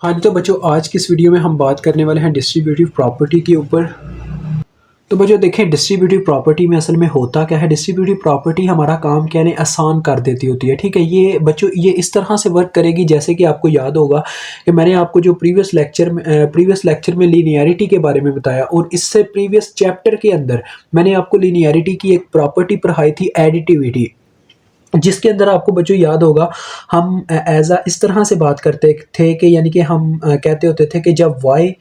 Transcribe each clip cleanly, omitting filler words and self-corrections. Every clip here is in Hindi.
हाँ जी, तो बच्चों आज की इस वीडियो में हम बात करने वाले हैं डिस्ट्रीब्यूटिव प्रॉपर्टी के ऊपर। तो बच्चों देखें डिस्ट्रीब्यूटिव प्रॉपर्टी में असल में होता क्या है, डिस्ट्रीब्यूटिव प्रॉपर्टी हमारा काम क्या है आसान कर देती होती है, ठीक है। ये बच्चों ये इस तरह से वर्क करेगी जैसे कि आपको याद होगा कि मैंने आपको जो प्रीवियस लेक्चर में लीनियरिटी के बारे में बताया और इससे प्रीवियस चैप्टर के अंदर मैंने आपको लीनियरिटी की एक प्रॉपर्टी पढ़ाई थी, एडिटिविटी, जिसके अंदर आपको बच्चों याद होगा हम एज अ इस तरह से बात करते थे कि यानी कि हम कहते होते थे कि जब y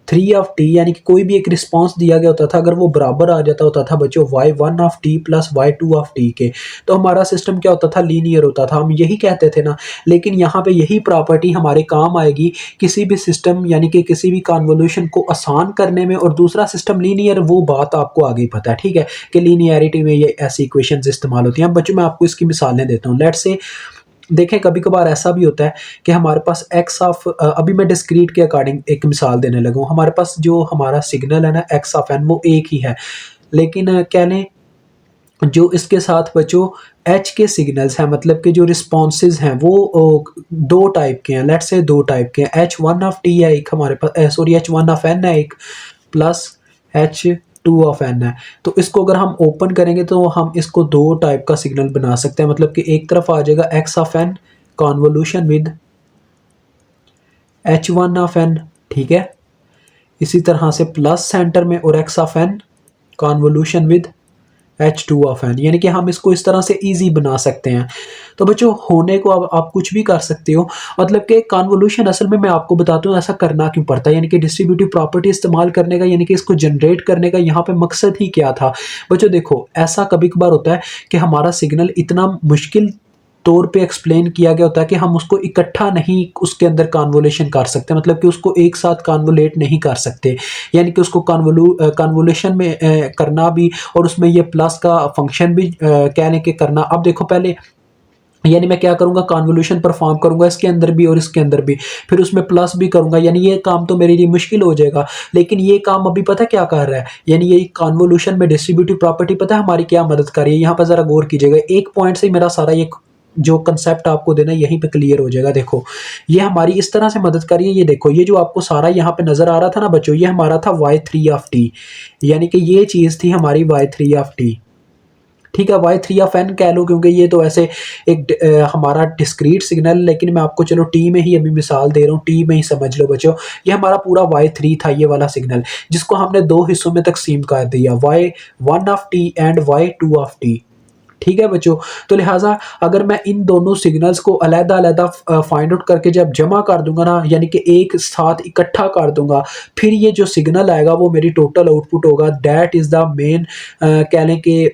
3 ऑफ t यानी कि कोई भी एक रिस्पांस दिया गया होता था, अगर वो बराबर आ जाता होता था बच्चों y 1 of t plus y 2 of t के, तो हमारा सिस्टम क्या होता था, लीनियर होता था। हम यही कहते थे ना, लेकिन यहाँ पे यही प्रॉपर्टी हमारे काम आएगी किसी भी सिस्टम यानी कि किसी भी कन्वोल्यूशन को आसान करने में, और दूसरा सिस्टम लीनियर, वो बात आपको आगे ही पता है, ठीक है, कि लीनियरिटी में ये ऐसी इक्वेशंस इस्तेमाल होती हैं। अब बच्चों मैं आपको इसकी मिसालें देता हूँ। लेट्स से देखें कभी कभार ऐसा भी होता है कि हमारे पास एक्स ऑफ अभी मैं डिस्क्रीट के अकॉर्डिंग एक मिसाल देने लगा हूँ। हमारे पास जो हमारा सिग्नल है ना एक्स ऑफ एन, वो एक ही है, लेकिन कह लें जो इसके साथ बच्चों एच के सिग्नल्स हैं, मतलब कि जो रिस्पॉन्सेज हैं वो दो टाइप के हैं। लेट्स से दो टाइप के हैं, एच वन ऑफ टी है एक हमारे पास, sorry H one of N है एक, plus H two of N है। तो इसको अगर हम ओपन करेंगे तो हम इसको दो टाइप का सिग्नल बना सकते हैं, मतलब कि एक तरफ आ जाएगा x of n convolution with h one of n, ठीक है, इसी तरह से प्लस सेंटर में और x of n convolution with h two of n, यानी कि हम इसको इस तरह से इजी बना सकते हैं। तो बच्चों होने को अब आप कुछ भी कर सकते हो, मतलब कि कन्वोल्यूशन असल में मैं आपको बताता हूँ ऐसा करना क्यों पड़ता है, यानी कि डिस्ट्रीब्यूटिव प्रॉपर्टी इस्तेमाल करने का, यानी कि इसको जनरेट करने का यहाँ पे मकसद ही क्या था। बच्चों देखो ऐसा कभी कभार होता है कि हमारा सिग्नल इतना मुश्किल तौर पे एक्सप्लेन किया गया होता है कि हम उसको इकट्ठा नहीं उसके अंदर कन्वोल्यूशन कर सकते, मतलब कि उसको एक साथ कन्वोलेट नहीं कर सकते, यानी कि उसको कन्वोल्यूशन में करना भी, और उसमें ये प्लस का फंक्शन भी कहने के करना। अब देखो पहले यानी मैं क्या करूंगा, कन्वोल्यूशन परफॉर्म करूंगा इसके अंदर भी और इसके अंदर भी, फिर उसमें प्लस भी करूंगा, यानी ये काम तो मेरे लिए मुश्किल हो जाएगा। लेकिन ये काम अभी पता क्या कर रहा है, यानी ये कन्वोल्यूशन में डिस्ट्रीब्यूटिव प्रॉपर्टी पता है हमारी क्या मदद कर रही है। यहाँ पर जरा गौर कीजिएगा, एक पॉइंट से मेरा सारा ये जो कंसेप्ट आपको देना यहीं पे क्लियर हो जाएगा। देखो ये हमारी इस तरह से मदद कर रही है, ये देखो ये जो आपको सारा यहाँ पे नजर आ रहा था ना बच्चों, ये हमारा था y3 ऑफ t, यानी कि ये चीज थी हमारी y3 ऑफ t, ठीक है, y3 ऑफ n कह लो, क्योंकि ये तो ऐसे एक हमारा डिस्क्रीट सिग्नल, लेकिन मैं आपको चलो टी में ही अभी मिसाल दे रहा हूँ, टी में ही समझ लो बच्चों। ये हमारा पूरा y3 था, ये वाला सिग्नल, जिसको हमने दो हिस्सों में तकसीम कर दिया, y1 of t and y2 of t, ठीक है बच्चों। तो लिहाजा अगर मैं इन दोनों सिग्नल्स को अलग-अलग फाइंड आउट करके जब जमा कर दूंगा ना, यानी कि एक साथ इकट्ठा कर दूंगा, फिर ये जो सिग्नल आएगा वो मेरी टोटल आउटपुट होगा। दैट इज द मेन कह लें कि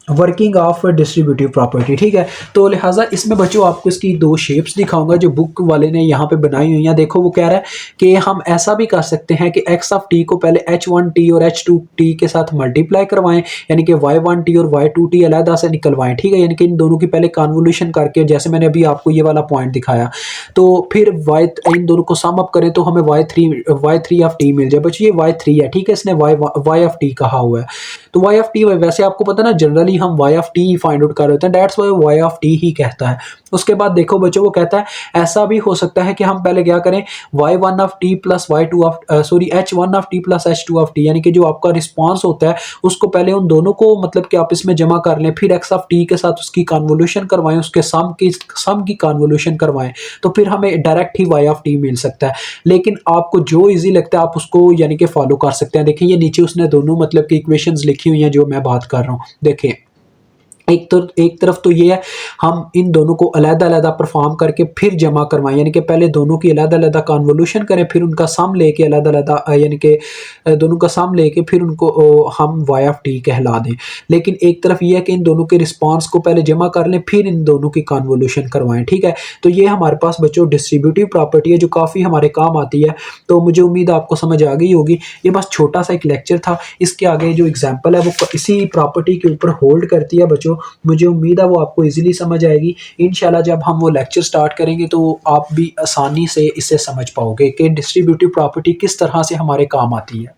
वर्किंग ऑफ डिस्ट्रीब्यूटिव प्रॉपर्टी, ठीक है। तो लिहाजा इसमें बच्चों आपको इसकी दो शेप्स दिखाऊंगा जो बुक वाले ने यहाँ पे बनाई हुई हैं। देखो वो कह रहा है कि हम ऐसा भी कर सकते हैं कि एक्स ऑफ टी को पहले एच वन टी और एच टू टी के साथ मल्टीप्लाई करवाएं, यानी कि वाई वन टी और वाई टू टी अलहदा से निकलवाएं, ठीक है, यानी कि इन दोनों की पहले कन्वोल्यूशन करके, जैसे मैंने अभी आपको ये वाला पॉइंट दिखाया, तो फिर वाई इन दोनों को सम अप करें तो हमें वाई थ्री ऑफ टी मिल जाए। बच्चों ये वाई थ्री है, ठीक है, इसने वाई ऑफ टी कहा हुआ है, तो वाई ऑफ टी वैसे आपको पता ना जनरली हम Y of T find out कर रहे होते हैं, that's why Y of T ही कहता है। उसके बाद देखो बच्चों वो कहता है ऐसा भी हो सकता है कि हम पहले क्या करें, y one of t plus y two of sorry H one of t plus H two of t, यानी कि जो आपका रिस्पॉन्स होता है उसको पहले उन दोनों को मतलब कि आपस में जमा कर लें, फिर एक्स ऑफ टी के साथ उसकी कन्वोल्यूशन करवाएं, उसके सम की कन्वोल्यूशन करवाएं, तो फिर हमें डायरेक्ट ही वाई ऑफ टी मिल सकता है। लेकिन आपको जो इजी लगता है आप उसको यानी कि फॉलो कर सकते हैं। देखिए ये नीचे उसने दोनों मतलब कि इक्वेशंस लिखी हुई हैं जो मैं बात कर रहा हूँ। देखें एक तरफ तो ये है हम इन दोनों को अलग-अलग परफॉर्म करके फिर जमा करवाएं, यानी कि पहले दोनों की अलग-अलग कन्वोल्यूशन करें, फिर उनका सम लेके अलग-अलग यानी कि दोनों का सम लेके फिर उनको हम वाई ऑफ टी कहला दें। लेकिन एक तरफ ये है कि इन दोनों के रिस्पांस को पहले जमा कर लें, फिर इन दोनों की कन्वोल्यूशन करवाएं, ठीक है। तो ये हमारे पास बच्चों डिस्ट्रीब्यूटिव प्रॉपर्टी है जो काफ़ी हमारे काम आती है। तो मुझे उम्मीद है आपको समझ आ गई होगी। ये बस छोटा सा एक लेक्चर था, इसके आगे जो एग्जाम्पल है वो इसी प्रॉपर्टी के ऊपर होल्ड करती है बच्चों। मुझे उम्मीद है वो आपको इजीली समझ आएगी। इंशाल्लाह जब हम वो लेक्चर स्टार्ट करेंगे तो आप भी आसानी से इसे समझ पाओगे कि डिस्ट्रीब्यूटिव प्रॉपर्टी किस तरह से हमारे काम आती है।